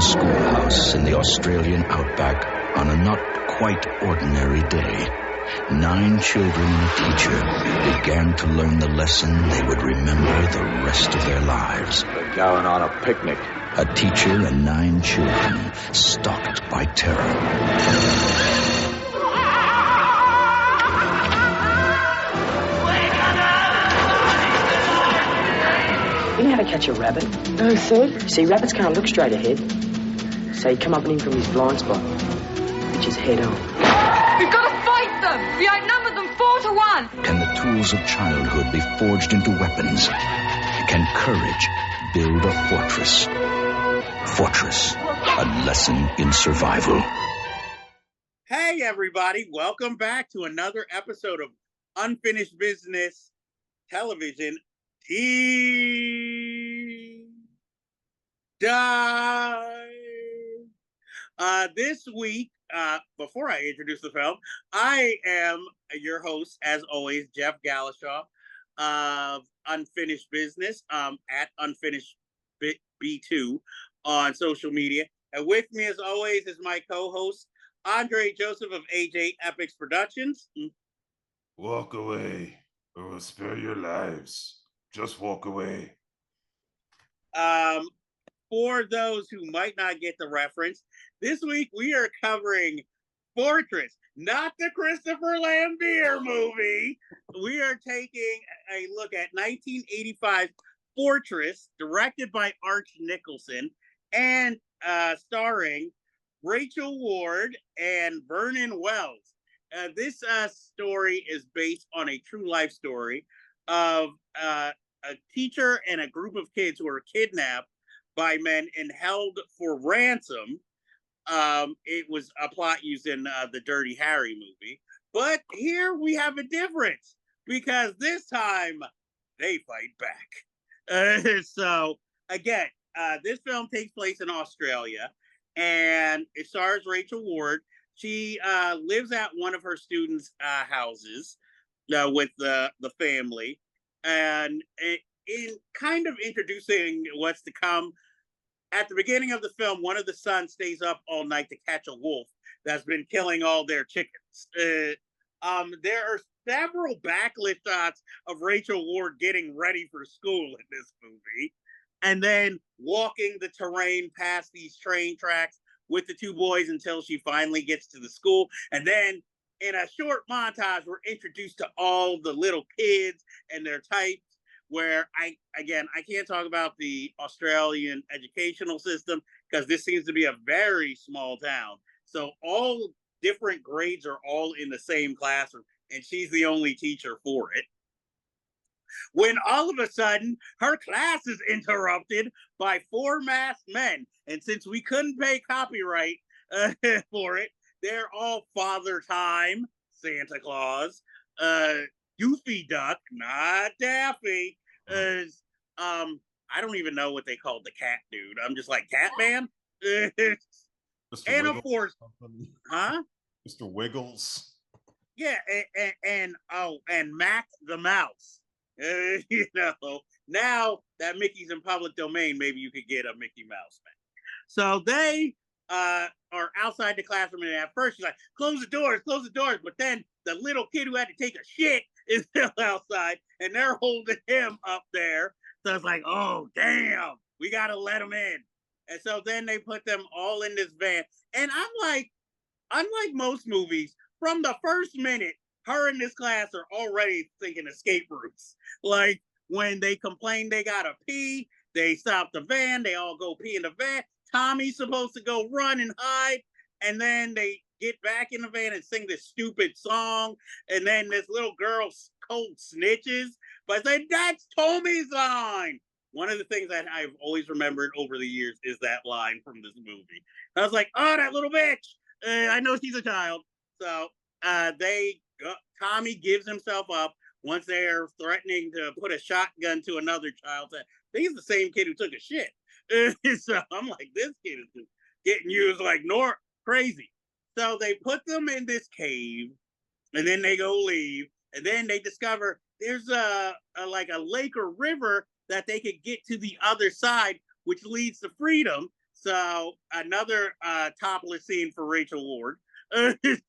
abandoned schoolhouse in the Australian outback on a not quite ordinary day, 9 children and a teacher began to learn the lesson they would remember the rest of their lives. We're going on a picnic. A teacher and 9 children stalked by terror. You know how to catch a rabbit? No, sir. See, rabbits can't look straight ahead. So you come up and in from his blind spot, which is head on. We've got to fight them! We outnumber them 4-1! Can the tools of childhood be forged into weapons? Can courage build a fortress? Fortress, a lesson in survival. Hey, everybody. Welcome back to another episode of Unfinished Business Television. This week, before I introduce the film, I am your host, as always, Jeff Galashaw of Unfinished Business, at Unfinished B2 on social media. And with me, as always, is my co-host, Andre Joseph of AJ Epics Productions. Walk away, or we'll spare your lives. Just walk away. For those who might not get the reference, this week we are covering Fortress, not the Christopher Lambert movie. We are taking a look at 1985 Fortress, directed by Arch Nicholson and starring Rachel Ward and Vernon Wells. This story is based on a true life story of a teacher and a group of kids who were kidnapped by men and held for ransom. It was a plot used in the Dirty Harry movie. But here we have a difference, because this time they fight back. So, again, this film takes place in Australia, and it stars Rachel Ward. She lives at one of her students' houses with the family. And in kind of introducing what's to come, at the beginning of the film, one of the sons stays up all night to catch a wolf that's been killing all their chickens. There are several backlit shots of Rachel Ward getting ready for school in this movie, and then walking the terrain past these train tracks with the 2 boys until she finally gets to the school. And then in a short montage, we're introduced to all the little kids and their types, where I can't talk about the Australian educational system, because this seems to be a very small town. So all different grades are all in the same classroom, and she's the only teacher for it. When all of a sudden, her class is interrupted by 4 masked men. And since we couldn't pay copyright for it, they're all Father Time, Santa Claus, Goofy Duck, not Daffy. I don't even know what they called the cat dude. I'm just like, Catman? And of course, huh? Mr. Wiggles. Yeah, and Mac the Mouse. You know, now that Mickey's in public domain, maybe you could get a Mickey Mouse man. So they are outside the classroom, and at first she's like, close the doors. But then the little kid who had to take a shit is still outside, and they're holding him up there. So it's like, oh, damn, we got to let him in. And so then they put them all in this van. And I'm like, unlike most movies, from the first minute, her and this class are already thinking escape routes. Like, when they complain they gotta pee, they stop the van, they all go pee in the van. Tommy's supposed to go run and hide, and then they get back in the van and sing this stupid song, and then this little girl cold snitches, but I said, that's Tommy's line. One of the things that I've always remembered over the years is that line from this movie. I was like, oh, that little bitch. I know she's a child. So Tommy gives himself up once they're threatening to put a shotgun to another child. He's the same kid who took a shit. So I'm like, this kid is just getting used like crazy. So they put them in this cave, and then they go leave, and then they discover there's a lake or river that they could get to the other side, which leads to freedom. So another topless scene for Rachel Ward.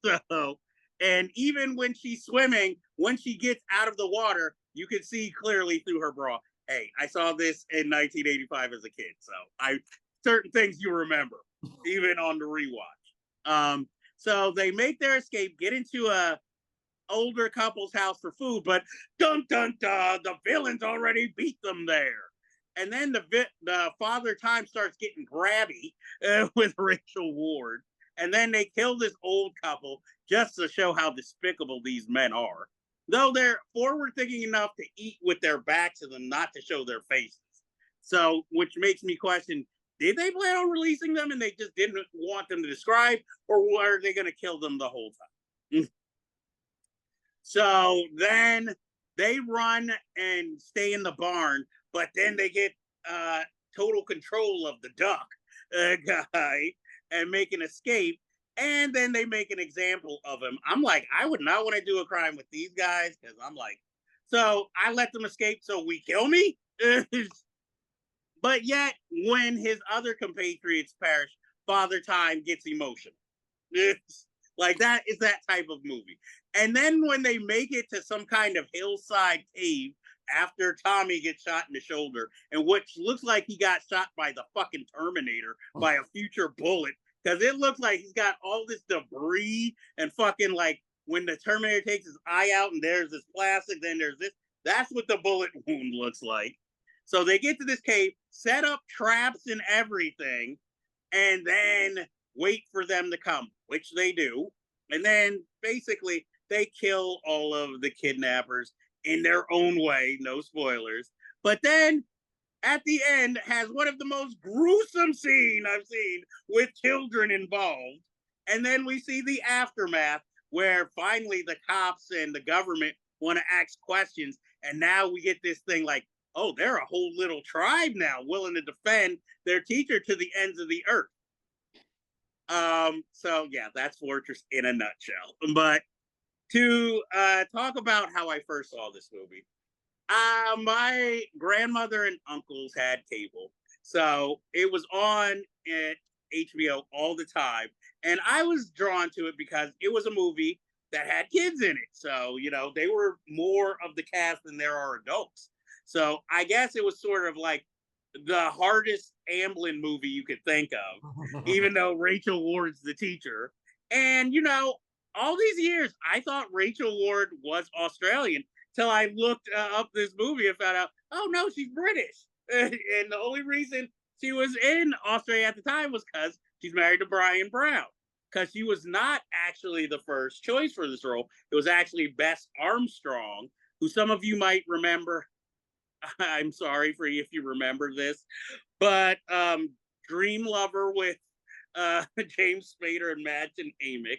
So, and even when she's swimming, when she gets out of the water, you can see clearly through her bra. Hey, I saw this in 1985 as a kid, so certain things you remember, even on the rewatch. So they make their escape, get into a older couple's house for food, but dun dun dun, the villains already beat them there. And then the father time starts getting grabby with Rachel Ward, and then they kill this old couple just to show how despicable these men are. Though they're forward thinking enough to eat with their backs to them, not to show their faces. So, which makes me question: did they plan on releasing them, and they just didn't want them to describe, or were they going to kill them the whole time? So then they run and stay in the barn, but then they get total control of the duck guy and make an escape. And then they make an example of him. I'm like, I would not want to do a crime with these guys because I'm like, so I let them escape so we kill me? But yet, when his other compatriots perish, Father Time gets emotional. Like that is that type of movie. And then when they make it to some kind of hillside cave after Tommy gets shot in the shoulder, and which looks like he got shot by the fucking Terminator by a future bullet, because it looks like he's got all this debris and fucking like when the Terminator takes his eye out and there's this plastic, then there's this. That's what the bullet wound looks like. So they get to this cave, set up traps and everything, and then wait for them to come, which they do. And then basically they kill all of the kidnappers in their own way, no spoilers. But then at the end has one of the most gruesome scenes I've seen with children involved. And then we see the aftermath where finally the cops and the government want to ask questions. And now we get this thing like, oh, they're a whole little tribe now willing to defend their teacher to the ends of the earth. So yeah, that's Fortress in a nutshell. But to talk about how I first saw this movie, my grandmother and uncles had cable, so it was on at HBO all the time, and I was drawn to it because it was a movie that had kids in it. So you know, they were more of the cast than there are adults. So I guess it was sort of like the hardest Amblin movie you could think of, even though Rachel Ward's the teacher. And, you know, all these years, I thought Rachel Ward was Australian till I looked up this movie and found out, oh, no, she's British. And the only reason she was in Australia at the time was because she's married to Brian Brown. Because she was not actually the first choice for this role. It was actually Bess Armstrong, who some of you might remember. I'm sorry for you if you remember this, but Dream Lover with James Spader and Madsen Amick.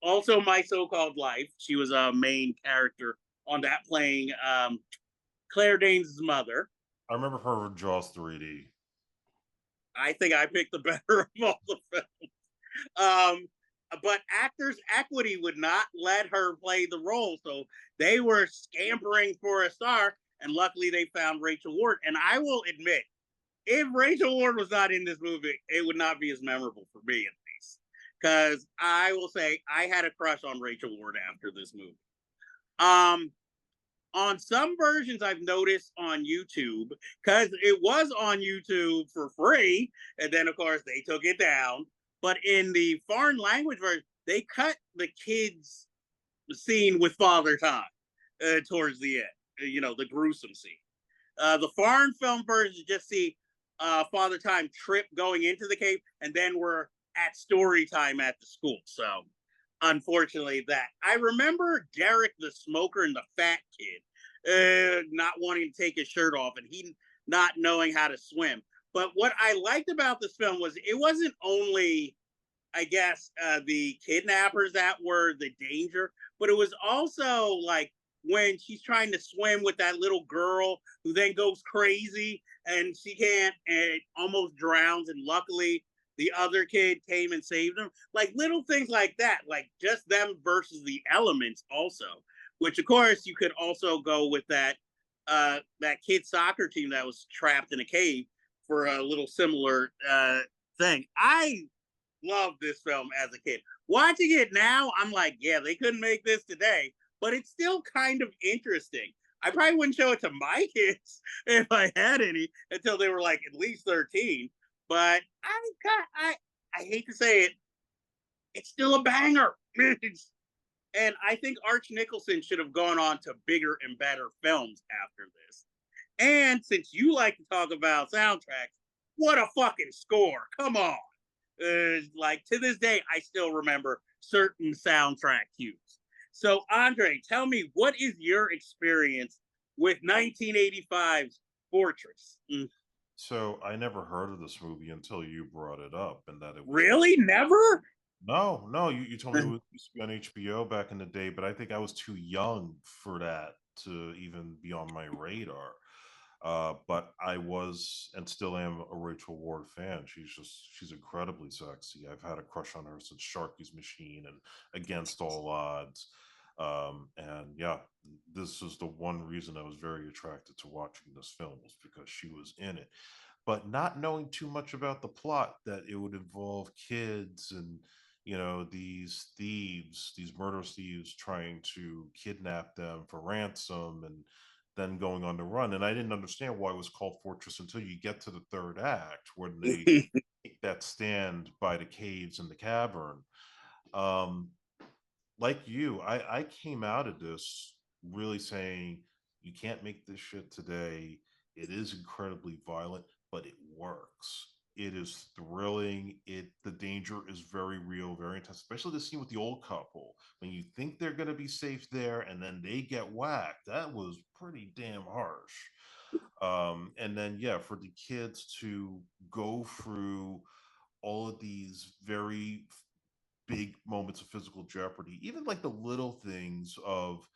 Also, My So-Called Life. She was a main character on that, playing Claire Danes' mother. I remember her from Jaws 3D. I think I picked the better of all the films. But Actors Equity would not let her play the role, so they were scampering for a star. And luckily they found Rachel Ward. And I will admit, if Rachel Ward was not in this movie, it would not be as memorable for me, at least. Because I will say I had a crush on Rachel Ward after this movie. On some versions I've noticed on YouTube, because it was on YouTube for free, and then of course they took it down. But in the foreign language version, they cut the kids' scene with Father Time towards the end. You know, the gruesome scene. The foreign film version just see Father Time trip going into the cave, and then we're at story time at the school. So, unfortunately, that. I remember Derek the smoker and the fat kid not wanting to take his shirt off, and he not knowing how to swim. But what I liked about this film was it wasn't only, I guess, the kidnappers that were the danger, but it was also like when she's trying to swim with that little girl who then goes crazy and she can't and almost drowns, and luckily the other kid came and saved him. Like little things like that, like just them versus the elements also, which of course you could also go with that that kid soccer team that was trapped in a cave for a little similar thing. I loved this film as a kid. Watching it now, I'm like, yeah, they couldn't make this today, but it's still kind of interesting. I probably wouldn't show it to my kids if I had any until they were like at least 13. But I hate to say it, it's still a banger. And I think Arch Nicholson should have gone on to bigger and better films after this. And since you like to talk about soundtracks, what a fucking score. Come on. Like to this day, I still remember certain soundtrack cues. So, Andre, tell me, what is your experience with 1985's Fortress? So I never heard of this movie until you brought it up, and that it was on. Really? Never? No, you told me it was used to be on HBO back in the day, but I think I was too young for that to even be on my radar. But I was and still am a Rachel Ward fan. She's incredibly sexy. I've had a crush on her since Sharky's Machine and Against All Odds. And yeah, this is the one reason I was very attracted to watching this film was because she was in it. But not knowing too much about the plot, that it would involve kids and these thieves, these murderous thieves trying to kidnap them for ransom and then going on the run. And I didn't understand why it was called Fortress until you get to the third act when they take that stand by the caves and the cavern. Um, like you, I came out of this really saying, you can't make this shit today. It is incredibly violent, but it works. It is thrilling. The danger is very real, very intense, especially the scene with the old couple. When you think they're gonna be safe there and then they get whacked, that was pretty damn harsh. And then yeah, for the kids to go through all of these very big moments of physical jeopardy, even like the little things of,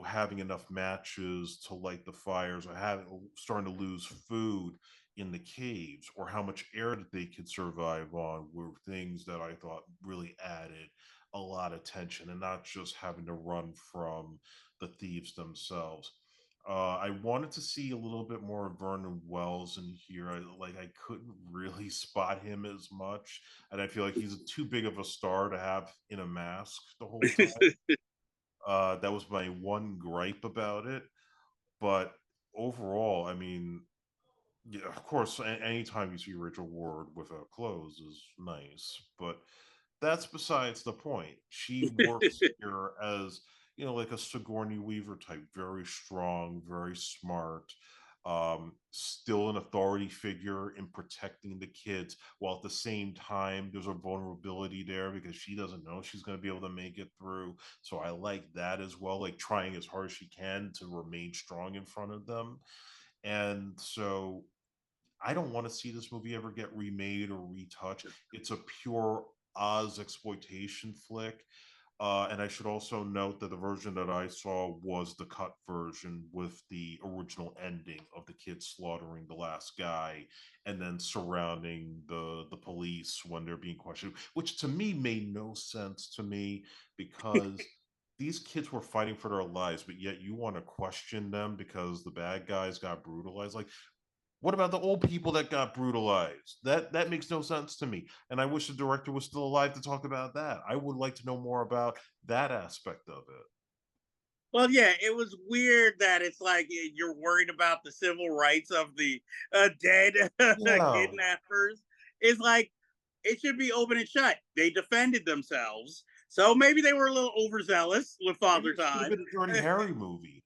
having enough matches to light the fires or having starting to lose food in the caves or how much air that they could survive on were things that I thought really added a lot of tension and not just having to run from the thieves themselves. I wanted to see a little bit more of Vernon Wells in here. I couldn't really spot him as much, and I feel like he's too big of a star to have in a mask the whole time. That was my one gripe about it. But overall, I mean, yeah, of course, anytime you see Rachel Ward without clothes is nice, but that's besides the point. She works here as, like a Sigourney Weaver type, very strong, very smart, still an authority figure in protecting the kids, while at the same time there's a vulnerability there because she doesn't know she's going to be able to make it through. So I like that as well, like trying as hard as she can to remain strong in front of them. And so I don't want to see this movie ever get remade or retouched. It's a pure Oz exploitation flick. And I should also note that the version that I saw was the cut version with the original ending of the kid slaughtering the last guy and then surrounding the police when they're being questioned, which to me made no sense to me because these kids were fighting for their lives, but yet you want to question them because the bad guys got brutalized. Like, what about the old people that got brutalized? That makes no sense to me. And I wish the director was still alive to talk about that. I would like to know more about that aspect of it. Well, yeah, it was weird that it's like you're worried about the civil rights of the dead Yeah. kidnappers. It's like it should be open and shut. They defended themselves, so maybe they were a little overzealous with Maybe Father it should have Time. been a Dirty Harry movie.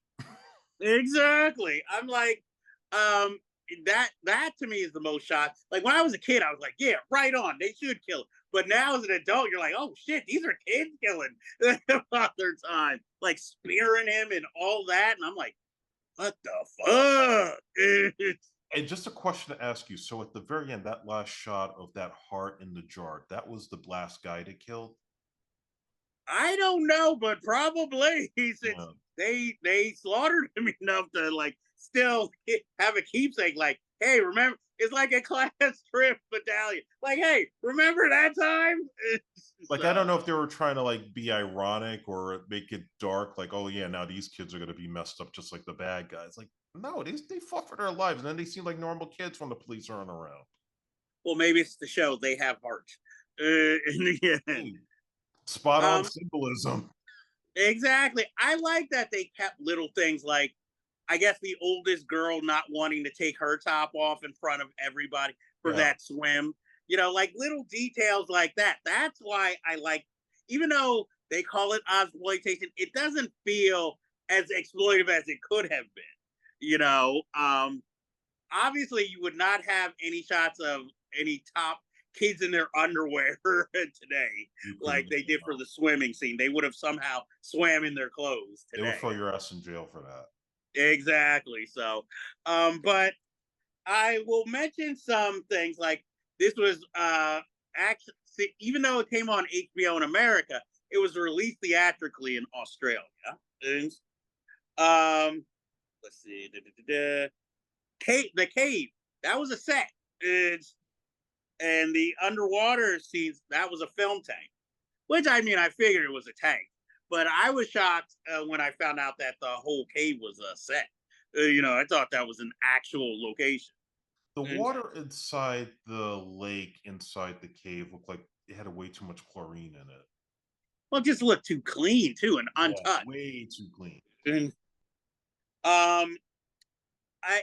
Exactly. I'm like, um, that to me is the most shock. Like when I was a kid, I was like, yeah, right on. They should kill him. But now as an adult, you're like, oh shit, these are kids killing Father Time, like spearing him and all that. And I'm like, what the fuck? And just a question to ask you. So at the very end, that last shot of that heart in the jar, that was the last guy they killed? I don't know, but probably since Yeah. they slaughtered him enough to like still have a keepsake. Like, hey, remember? It's like a class trip battalion. Like, hey, remember that time? Like I don't know if they were trying to like be ironic or make it dark, like, oh yeah, now these kids are gonna be messed up just like the bad guys. Like, no, they fought for their lives, and then they seem like normal kids when the police aren't around. Well, maybe it's the show. They have heart. In the end. Spot on symbolism. Exactly. I like that they kept little things like, I guess, the oldest girl not wanting to take her top off in front of everybody for that swim. You know, like little details like that. That's why I like, even though they call it ozploitation, it doesn't feel as exploitive as it could have been. You know, obviously you would not have any shots of any top kids in their underwear today like they did for the swimming scene. They would have somehow swam in their clothes today. They would throw your ass in jail for that. Exactly. So, but I will mention some things like this was actually, even though it came on HBO in America, it was released theatrically in Australia. And, let's see, the cave, that was a set. And the underwater scenes, that was a film tank. Which, I mean, I figured it was a tank. But I was shocked when I found out that the whole cave was a set. You know, I thought that was an actual location. The water inside the lake, inside the cave, looked like it had way too much chlorine in it. Well, it just looked too clean, too, and untouched. Yeah, way too clean. And,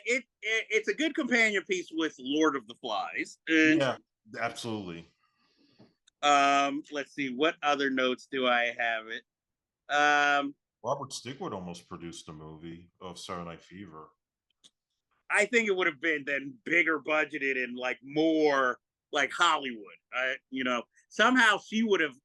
it's a good companion piece with Lord of the Flies. And, yeah, absolutely. Let's see, what other notes do I have it? Robert Stigwood almost produced a movie of Saturday Night Fever. I think it would have been then bigger budgeted and like more like Hollywood. You know, somehow she would have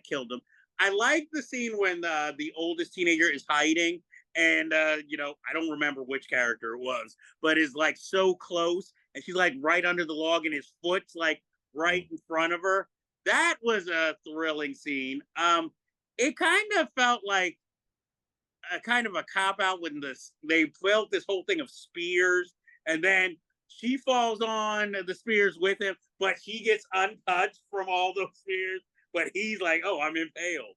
killed him. I like the scene when the oldest teenager is hiding, and you know, I don't remember which character it was, but is like so close, and she's like right under the log, and his foot's like right in front of her. That was a thrilling scene. It kind of felt like a kind of a cop out when they built this whole thing of spears, and then she falls on the spears with him, but he gets untouched from all those spears. But he's like, "Oh, I'm impaled."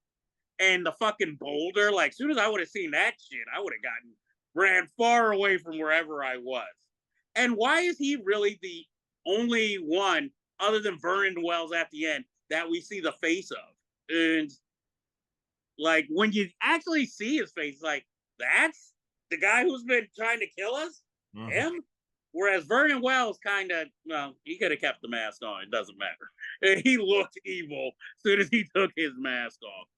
And the fucking boulder, like, as soon as I would have seen that shit, I would have ran far away from wherever I was. And why is he really the only one, other than Vernon Wells at the end, that we see the face of? And like when you actually see his face, like, that's the guy who's been trying to kill us? Mm-hmm. Him? Whereas Vernon Wells kind of, well, he could have kept the mask on. It doesn't matter. He looked evil as soon as he took his mask off.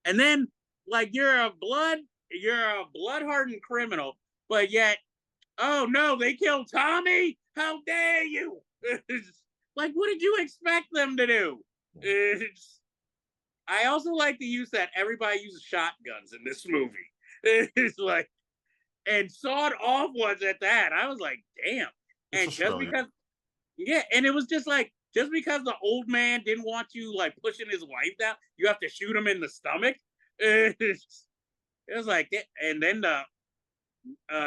And then, like, you're a blood-hardened criminal, but yet, oh no, they killed Tommy? How dare you? Like, what did you expect them to do? I also like the use that everybody uses shotguns in this movie. It's like, and sawed off ones at that. I was like, damn. And just because, yeah, and it was just like, just because the old man didn't want you like pushing his wife down, you have to shoot him in the stomach. It was like, and then the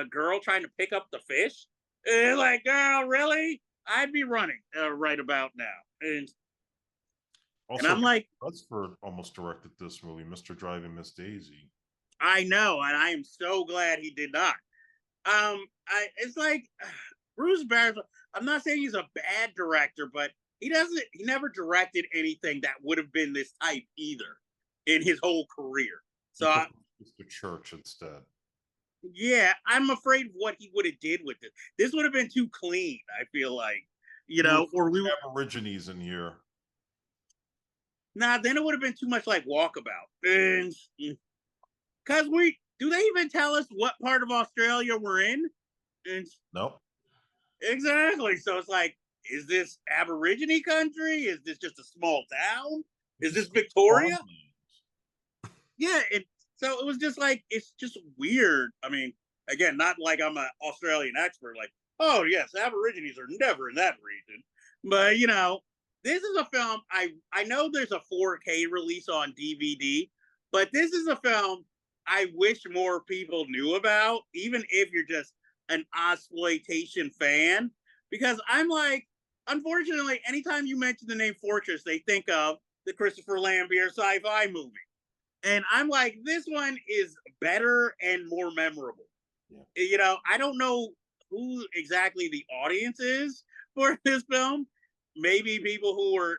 girl trying to pick up the fish. Like, girl, really? I'd be running right about now. And also, and I'm like, Lunsford almost directed this movie, Mr. Driving Miss Daisy. I know, and I am so glad he did not. It's like Bruce Barnes. I'm not saying he's a bad director, but he never directed anything that would have been this type either in his whole career. So Mr. Church instead. Yeah, I'm afraid what he would have did with this. This would have been too clean. I feel like, you know, or we have Aborigines in here. Nah, then it would have been too much like Walkabout. Because do they even tell us what part of Australia we're in? Nope. Exactly. So it's like, is this Aborigine country? Is this just a small town? Is this Victoria? Yeah. So it was just like, it's just weird. I mean, again, not like I'm an Australian expert, like, oh yes, Aborigines are never in that region. But you know, this is a film, I know there's a 4K release on DVD, but this is a film I wish more people knew about, even if you're just an ozploitation fan. Because I'm like, unfortunately, anytime you mention the name Fortress, they think of the Christopher Lambert sci-fi movie. And I'm like, this one is better and more memorable. Yeah. You know, I don't know who exactly the audience is for this film, maybe people who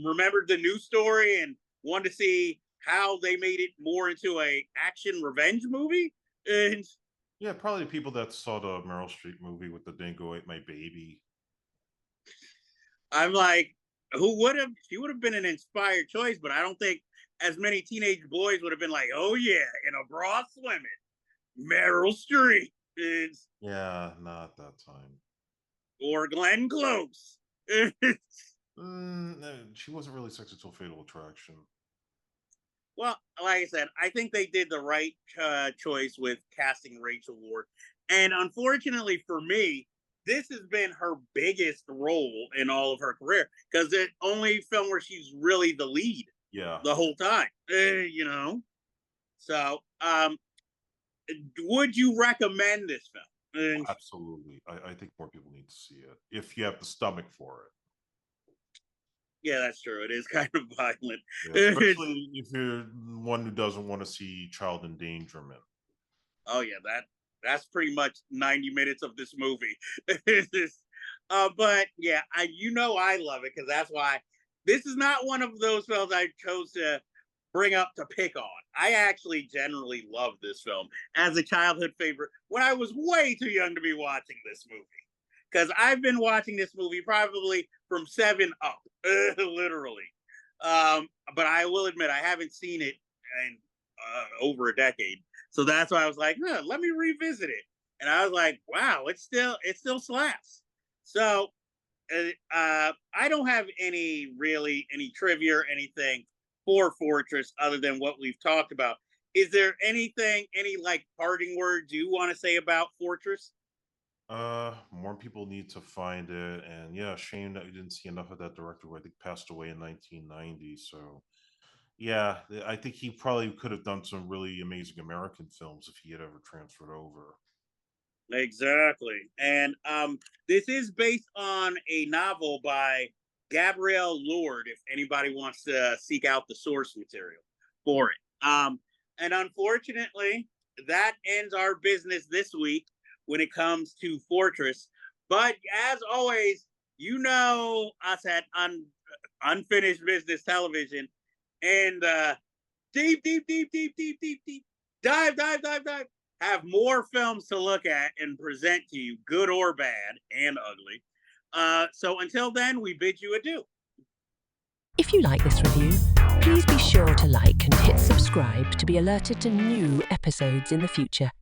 remembered the news story and wanted to see how they made it more into a action revenge movie. And Yeah, probably the people that saw the Meryl Streep movie with the dingo ate my baby. I'm like, she would have been an inspired choice, but I don't think as many teenage boys would have been like, oh yeah, in a bra swimming, Meryl Streep. Yeah, not that time. Or Glenn Close. No, she wasn't really sexy till Fatal Attraction. Well, like I said, I think they did the right choice with casting Rachel Ward. And unfortunately for me, this has been her biggest role in all of her career because the only film where she's really the lead the whole time, you know? So, would you recommend this film? Absolutely. I think more people need to see it if you have the stomach for it. Yeah, that's true. It is kind of violent. Yeah, especially if you're one who doesn't want to see child endangerment. Oh yeah, that's pretty much 90 minutes of this movie. But yeah, I love it because that's why this is not one of those films I chose to bring up to pick on. I actually generally love this film as a childhood favorite when I was way too young to be watching this movie. Because I've been watching this movie probably from 7 up, literally. But I will admit I haven't seen it in over a decade. So that's why I was like, let me revisit it. And I was like, wow, it still slaps. So I don't have any trivia or anything for Fortress other than what we've talked about. Is there any like parting words you want to say about Fortress? More people need to find it, and yeah, shame that we didn't see enough of that director who I think passed away in 1990. So yeah, I think he probably could have done some really amazing American films if he had ever transferred over. Exactly. And this is based on a novel by Gabrielle Lord, if anybody wants to seek out the source material for it. And unfortunately, that ends our business this week when it comes to Fortress. But as always, you know us at Unfinished Business Television and deep dive have more films to look at and present to you, good or bad and ugly. So until then, we bid you adieu. If you like this review, please be sure to like and hit subscribe to be alerted to new episodes in the future.